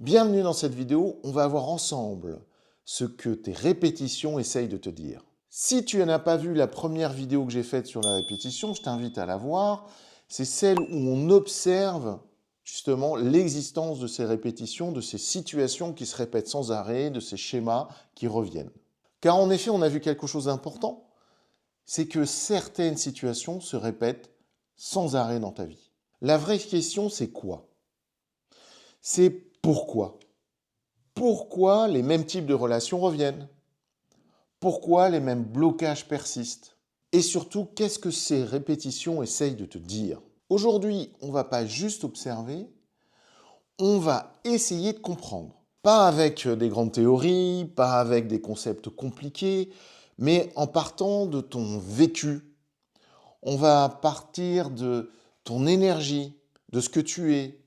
Bienvenue dans cette vidéo, on va voir ensemble ce que tes répétitions essayent de te dire. Si tu n'as pas vu la première vidéo que j'ai faite sur la répétition, je t'invite à la voir. C'est celle où on observe justement l'existence de ces répétitions, de ces situations qui se répètent sans arrêt, de ces schémas qui reviennent. Car en effet, on a vu quelque chose d'important, c'est que certaines situations se répètent sans arrêt dans ta vie. La vraie question, c'est quoi? C'est pourquoi? Pourquoi les mêmes types de relations reviennent? Pourquoi les mêmes blocages persistent? Et surtout, qu'est-ce que ces répétitions essayent de te dire? Aujourd'hui, on ne va pas juste observer, on va essayer de comprendre. Pas avec des grandes théories, pas avec des concepts compliqués, mais en partant de ton vécu. On va partir de ton énergie, de ce que tu es,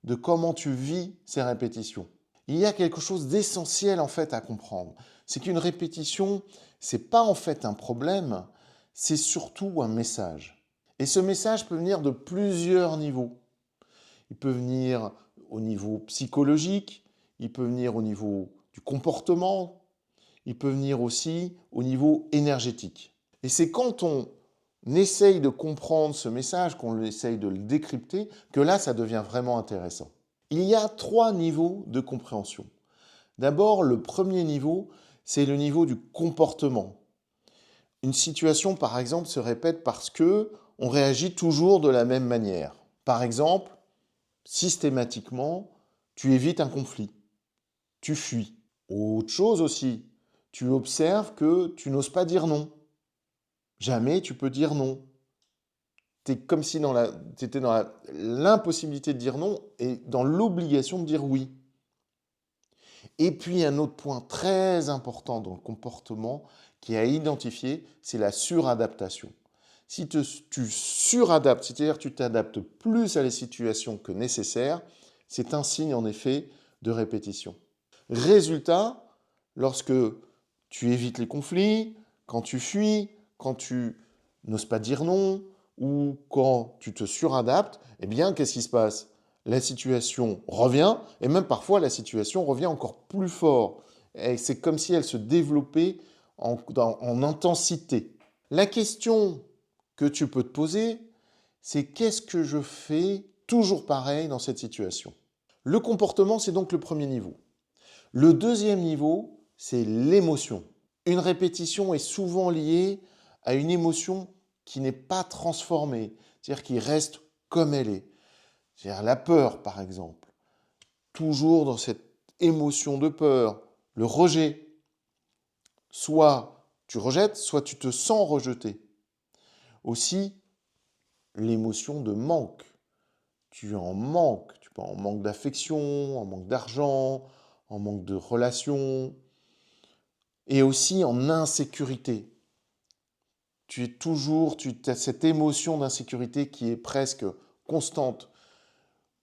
de comment tu vis ces répétitions. Il y a quelque chose d'essentiel en fait à comprendre. C'est qu'une répétition, c'est pas en fait un problème, c'est surtout un message. Et ce message peut venir de plusieurs niveaux. Il peut venir au niveau psychologique, il peut venir au niveau du comportement, il peut venir aussi au niveau énergétique. Et c'est quand on essaye de comprendre ce message, qu'on essaye de le décrypter, que là, ça devient vraiment intéressant. Il y a 3 niveaux de compréhension. D'abord, le premier niveau, c'est le niveau du comportement. Une situation, par exemple, se répète parce que on réagit toujours de la même manière. Par exemple, systématiquement, tu évites un conflit, tu fuis. Autre chose aussi, tu observes que tu n'oses pas dire non. Jamais tu peux dire non. Tu es comme si tu étais dans l'impossibilité de dire non et dans l'obligation de dire oui. Et puis un autre point très important dans le comportement qui est à identifier, c'est la suradaptation. Si tu suradaptes, c'est-à-dire que tu t'adaptes plus à les situations que nécessaire, c'est un signe en effet de répétition. Résultat, lorsque tu évites les conflits, quand tu fuis, quand tu n'oses pas dire non, ou quand tu te suradaptes, eh bien, qu'est-ce qui se passe? La situation revient, et même parfois la situation revient encore plus fort. Et c'est comme si elle se développait en intensité. La question que tu peux te poser, c'est qu'est-ce que je fais toujours pareil dans cette situation? Le comportement, c'est donc le premier niveau. Le deuxième niveau, c'est l'émotion. Une répétition est souvent liée à une émotion qui n'est pas transformée, c'est-à-dire qui reste comme elle est. C'est-à-dire la peur, par exemple. Toujours dans cette émotion de peur, le rejet. Soit tu rejettes, soit tu te sens rejeté. Aussi, l'émotion de manque. Tu en manques, tu peux en manque d'affection, en manque d'argent, en manque de relations, et aussi en insécurité. Tu as cette émotion d'insécurité qui est presque constante.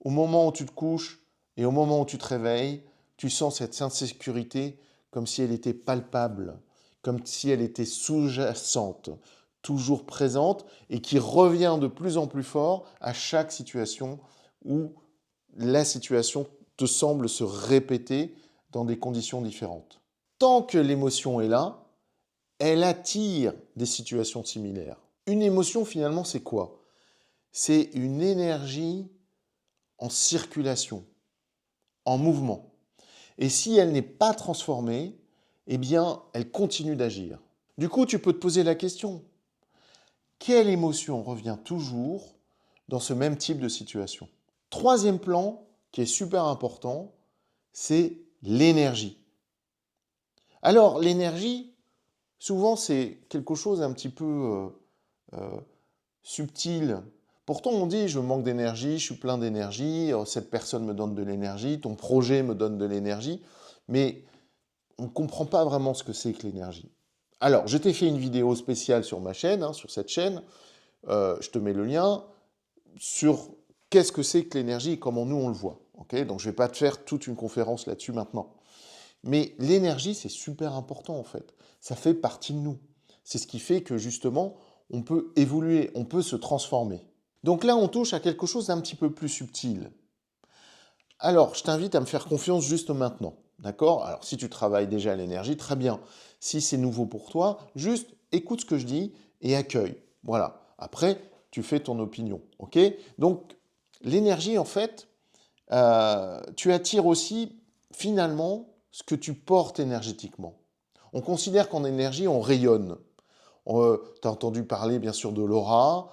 Au moment où tu te couches et au moment où tu te réveilles, tu sens cette insécurité comme si elle était palpable, comme si elle était sous-jacente, toujours présente et qui revient de plus en plus fort à chaque situation où la situation te semble se répéter dans des conditions différentes. Tant que l'émotion est là, elle attire des situations similaires. Une émotion, finalement, c'est quoi? C'est une énergie en circulation, en mouvement. Et si elle n'est pas transformée, eh bien, elle continue d'agir. Du coup, tu peux te poser la question, quelle émotion revient toujours dans ce même type de situation? Troisième plan, qui est super important, c'est l'énergie. Alors, l'énergie, souvent, c'est quelque chose un petit peu subtil. Pourtant, on dit, je manque d'énergie, je suis plein d'énergie, cette personne me donne de l'énergie, ton projet me donne de l'énergie, mais on ne comprend pas vraiment ce que c'est que l'énergie. Alors, je t'ai fait une vidéo spéciale sur ma chaîne, sur cette chaîne, je te mets le lien, sur qu'est-ce que c'est que l'énergie et comment nous on le voit. Okay, donc, je ne vais pas te faire toute une conférence là-dessus maintenant. Mais l'énergie, c'est super important en fait. Ça fait partie de nous. C'est ce qui fait que justement, on peut évoluer, on peut se transformer. Donc là, on touche à quelque chose d'un petit peu plus subtil. Alors, je t'invite à me faire confiance juste maintenant. D'accord? Alors, si tu travailles déjà à l'énergie, très bien. Si c'est nouveau pour toi, juste écoute ce que je dis et accueille. Voilà. Après, tu fais ton opinion. OK? Donc, l'énergie, en fait, tu attires aussi, finalement, ce que tu portes énergétiquement. On considère qu'en énergie, on rayonne. Tu as entendu parler, bien sûr, de l'aura,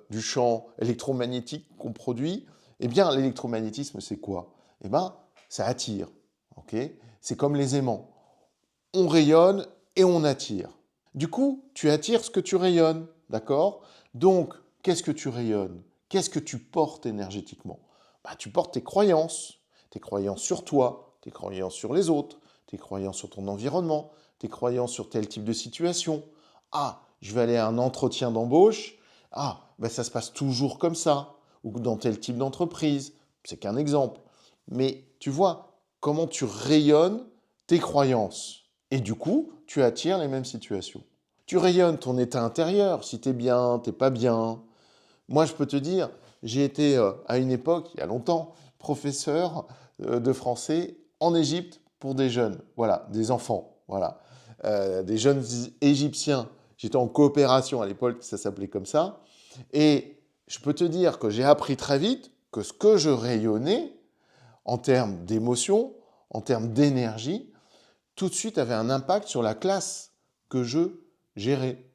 du champ électromagnétique qu'on produit. Eh bien, l'électromagnétisme, c'est quoi? Eh bien, ça attire. Ok? C'est comme les aimants. On rayonne et on attire. Du coup, tu attires ce que tu rayonnes. D'accord? Donc, qu'est-ce que tu rayonnes? Qu'est-ce que tu portes énergétiquement? Bah, tu portes tes croyances sur toi, tes croyances sur les autres, tes croyances sur ton environnement, tes croyances sur tel type de situation. Ah, je vais aller à un entretien d'embauche. Ah, ben ça se passe toujours comme ça. Ou dans tel type d'entreprise. C'est qu'un exemple. Mais tu vois comment tu rayonnes tes croyances. Et du coup, tu attires les mêmes situations. Tu rayonnes ton état intérieur, si tu es bien, t'es pas bien. Moi, je peux te dire, j'ai été à une époque, il y a longtemps, professeur de français en Égypte pour des jeunes, voilà, des enfants, voilà. Des jeunes égyptiens. J'étais en coopération à l'époque, ça s'appelait comme ça. Et je peux te dire que j'ai appris très vite que ce que je rayonnais, en termes d'émotion, en termes d'énergie, tout de suite avait un impact sur la classe que je gérais.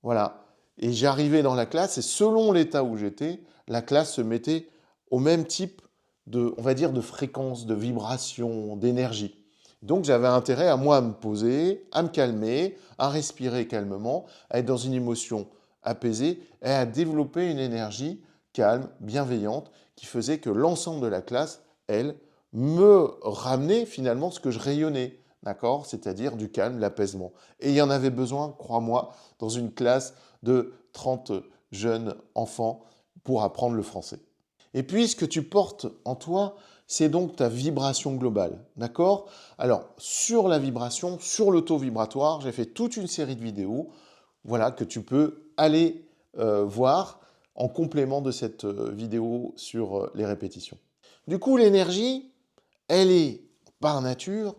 Voilà. Et j'arrivais dans la classe et selon l'état où j'étais, la classe se mettait au même type de, on va dire, de fréquence, de vibration, d'énergie. Donc j'avais intérêt à moi à me poser, à me calmer, à respirer calmement, à être dans une émotion apaisée et à développer une énergie calme, bienveillante, qui faisait que l'ensemble de la classe, elle, me ramenait finalement ce que je rayonnais, d'accord? C'est-à-dire du calme, l'apaisement. Et il y en avait besoin, crois-moi, dans une classe de 30 jeunes enfants pour apprendre le français. Et puis, ce que tu portes en toi, c'est donc ta vibration globale. D'accord? Alors, sur la vibration, sur le taux vibratoire, j'ai fait toute une série de vidéos, voilà, que tu peux aller voir en complément de cette vidéo sur les répétitions. Du coup, l'énergie, elle est par nature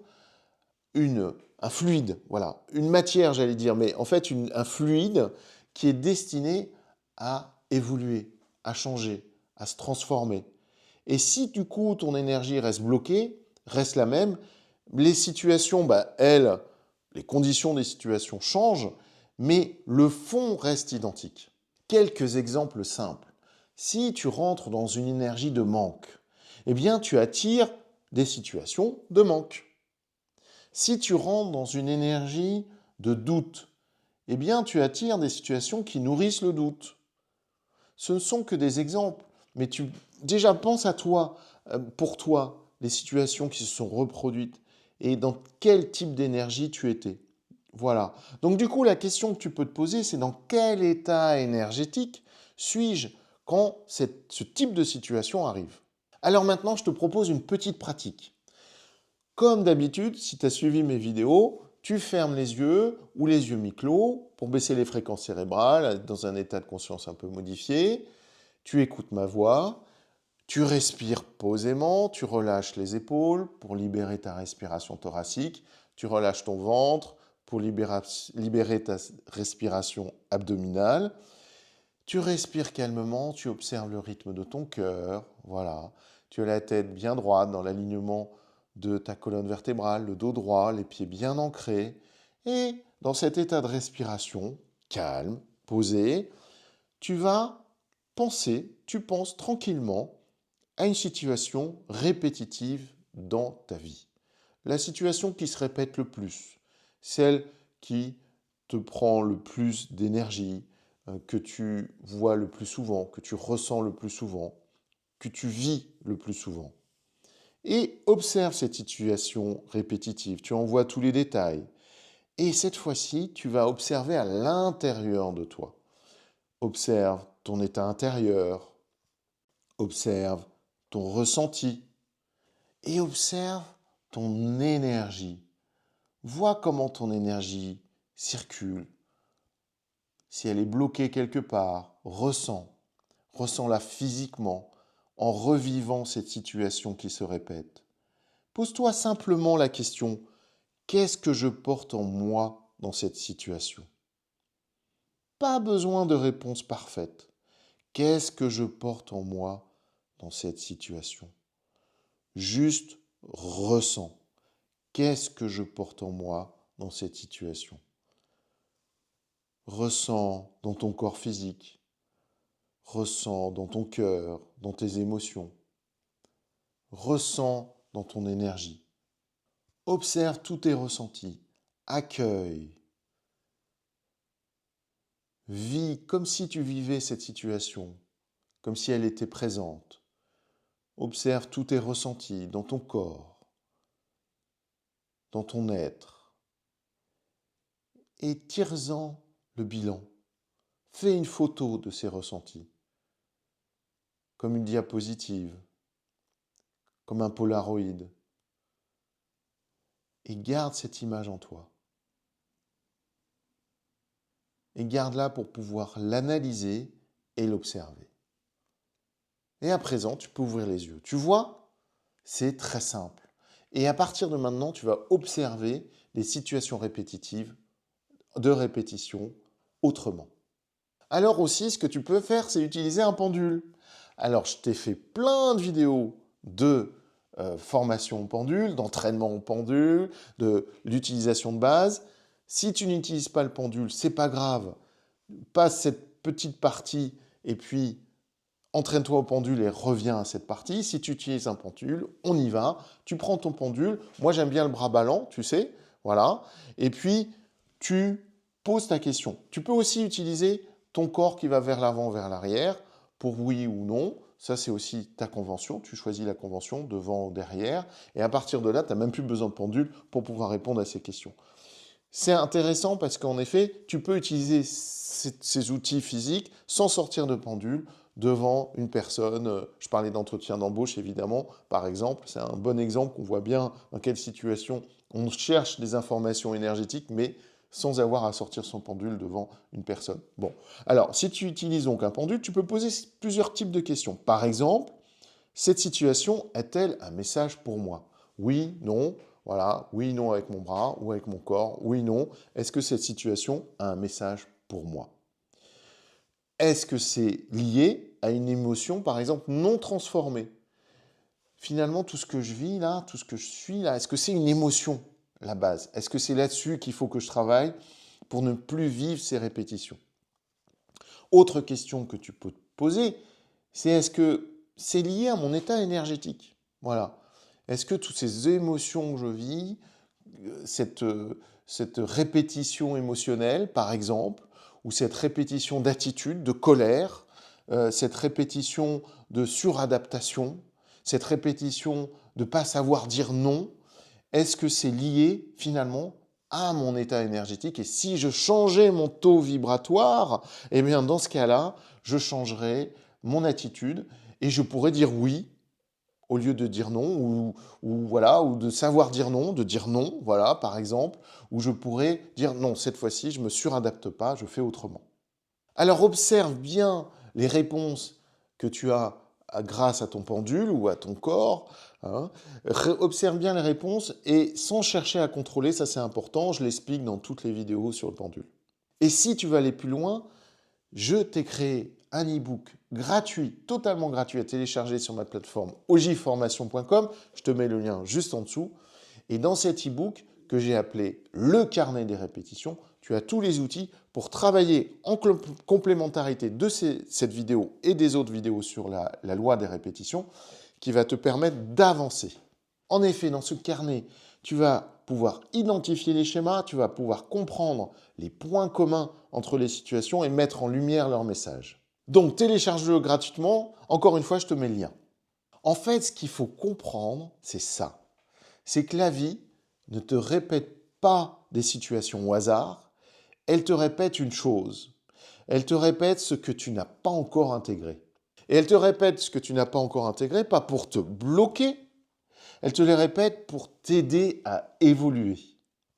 un fluide, voilà, une matière, j'allais dire, mais en fait un fluide qui est destiné à évoluer, à changer, à se transformer. Et si du coup ton énergie reste bloquée, reste la même, les situations, bah, elles, les conditions des situations changent, mais le fond reste identique. Quelques exemples simples. Si tu rentres dans une énergie de manque, eh bien tu attires des situations de manque. Si tu rentres dans une énergie de doute, eh bien tu attires des situations qui nourrissent le doute. Ce ne sont que des exemples, mais déjà pense à toi, pour toi, les situations qui se sont reproduites et dans quel type d'énergie tu étais. Voilà. Donc du coup, la question que tu peux te poser, c'est dans quel état énergétique suis-je quand ce type de situation arrive? Alors maintenant, je te propose une petite pratique. Comme d'habitude, si tu as suivi mes vidéos, tu fermes les yeux ou les yeux mi-clos pour baisser les fréquences cérébrales, être dans un état de conscience un peu modifié. Tu écoutes ma voix, tu respires posément, tu relâches les épaules pour libérer ta respiration thoracique, tu relâches ton ventre pour libérer ta respiration abdominale. Tu respires calmement, tu observes le rythme de ton cœur, voilà. Tu as la tête bien droite dans l'alignement de ta colonne vertébrale, le dos droit, les pieds bien ancrés. Et dans cet état de respiration, calme, posé, tu vas tu penses tranquillement à une situation répétitive dans ta vie. La situation qui se répète le plus, celle qui te prend le plus d'énergie, que tu vois le plus souvent, que tu ressens le plus souvent, que tu vis le plus souvent. Et observe cette situation répétitive, tu en vois tous les détails. Et cette fois-ci, tu vas observer à l'intérieur de toi. Observe ton état intérieur, observe ton ressenti et observe ton énergie. Vois comment ton énergie circule. Si elle est bloquée quelque part, ressens-la physiquement. en revivant cette situation qui se répète. Pose-toi simplement la question, qu'est-ce que je porte en moi dans cette situation? Pas besoin de réponse parfaite. Qu'est-ce que je porte en moi dans cette situation? Juste ressens. Qu'est-ce que je porte en moi dans cette situation? Ressens dans ton corps physique. Ressens dans ton cœur, dans tes émotions. Ressens dans ton énergie. Observe tous tes ressentis. Accueille. Vis comme si tu vivais cette situation, comme si elle était présente. Observe tous tes ressentis dans ton corps, dans ton être. Et tire-en le bilan. Fais une photo de ces ressentis, comme une diapositive, comme un Polaroid. Et garde cette image en toi. Et garde-la pour pouvoir l'analyser et l'observer. Et à présent, tu peux ouvrir les yeux. Tu vois, c'est très simple. Et à partir de maintenant, tu vas observer les situations répétitives, de répétition, autrement. Alors aussi, ce que tu peux faire, c'est utiliser un pendule. Alors, je t'ai fait plein de vidéos de formation au pendule, d'entraînement au pendule, de l'utilisation de base. Si tu n'utilises pas le pendule, c'est pas grave. Passe cette petite partie et puis entraîne-toi au pendule et reviens à cette partie. Si tu utilises un pendule, on y va. Tu prends ton pendule. Moi, j'aime bien le bras ballant, tu sais. Voilà. Et puis, tu poses ta question. Tu peux aussi utiliser ton corps qui va vers l'avant, vers l'arrière, pour oui ou non. Ça, c'est aussi ta convention. Tu choisis la convention, devant ou derrière. Et à partir de là, tu n'as même plus besoin de pendule pour pouvoir répondre à ces questions. C'est intéressant parce qu'en effet, tu peux utiliser ces outils physiques sans sortir de pendule devant une personne. Je parlais d'entretien d'embauche, évidemment, par exemple. C'est un bon exemple qu'on voit bien dans quelle situation on cherche des informations énergétiques, mais sans avoir à sortir son pendule devant une personne. Bon, alors, si tu utilises donc un pendule, tu peux poser plusieurs types de questions. Par exemple, cette situation est-elle un message pour moi? Oui, non, voilà, oui, non avec mon bras ou avec mon corps, oui, non. Est-ce que cette situation a un message pour moi? Est-ce que c'est lié à une émotion, par exemple, non transformée? Finalement, tout ce que je vis là, tout ce que je suis là, est-ce que c'est une émotion, la base? Est-ce que c'est là-dessus qu'il faut que je travaille pour ne plus vivre ces répétitions? Autre question que tu peux te poser, c'est est-ce que c'est lié à mon état énergétique? Voilà. Est-ce que toutes ces émotions que je vis, cette, cette répétition émotionnelle, par exemple, ou cette répétition d'attitude, de colère, cette répétition de suradaptation, cette répétition de ne pas savoir dire non, est-ce que c'est lié finalement à mon état énergétique? Et si je changeais mon taux vibratoire, eh bien dans ce cas-là, je changerais mon attitude et je pourrais dire oui au lieu de dire non, voilà, ou de savoir dire non, de dire non, voilà, par exemple, ou je pourrais dire non, cette fois-ci, je ne me suradapte pas, je fais autrement. Alors observe bien les réponses que tu as grâce à ton pendule ou à ton corps. Hein. Observe bien les réponses et sans chercher à contrôler, ça c'est important, je l'explique dans toutes les vidéos sur le pendule. Et si tu veux aller plus loin, je t'ai créé un e-book gratuit, totalement gratuit à télécharger sur ma plateforme ogiformation.com. Je te mets le lien juste en dessous. Et dans cet e-book que j'ai appelé le carnet des répétitions, tu as tous les outils pour travailler en complémentarité de cette vidéo et des autres vidéos sur la loi des répétitions qui va te permettre d'avancer. En effet, dans ce carnet, tu vas pouvoir identifier les schémas, tu vas pouvoir comprendre les points communs entre les situations et mettre en lumière leurs messages. Donc télécharge-le gratuitement, encore une fois, je te mets le lien. En fait, ce qu'il faut comprendre, c'est ça. C'est que la vie ne te répète pas des situations au hasard, elle te répète une chose. Elle te répète ce que tu n'as pas encore intégré. Et elle te répète ce que tu n'as pas encore intégré, pas pour te bloquer, elle te les répète pour t'aider à évoluer.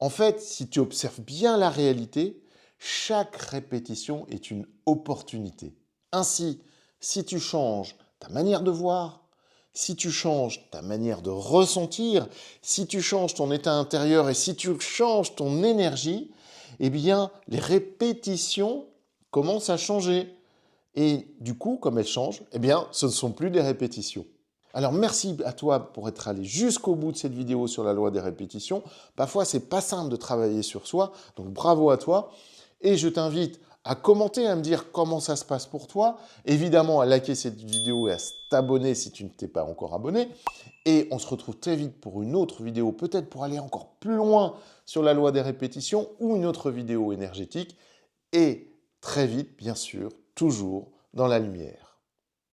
En fait, si tu observes bien la réalité, chaque répétition est une opportunité. Ainsi, si tu changes ta manière de voir, si tu changes ta manière de ressentir, si tu changes ton état intérieur et si tu changes ton énergie, eh bien, les répétitions commencent à changer. Et du coup, comme elles changent, eh bien, ce ne sont plus des répétitions. Alors, merci à toi pour être allé jusqu'au bout de cette vidéo sur la loi des répétitions. Parfois, c'est pas simple de travailler sur soi, donc bravo à toi. Et je t'invite à commenter, à me dire comment ça se passe pour toi. Évidemment, à liker cette vidéo et à t'abonner si tu ne t'es pas encore abonné. Et on se retrouve très vite pour une autre vidéo, peut-être pour aller encore plus loin sur la loi des répétitions ou une autre vidéo énergétique. Et très vite, bien sûr, toujours dans la lumière.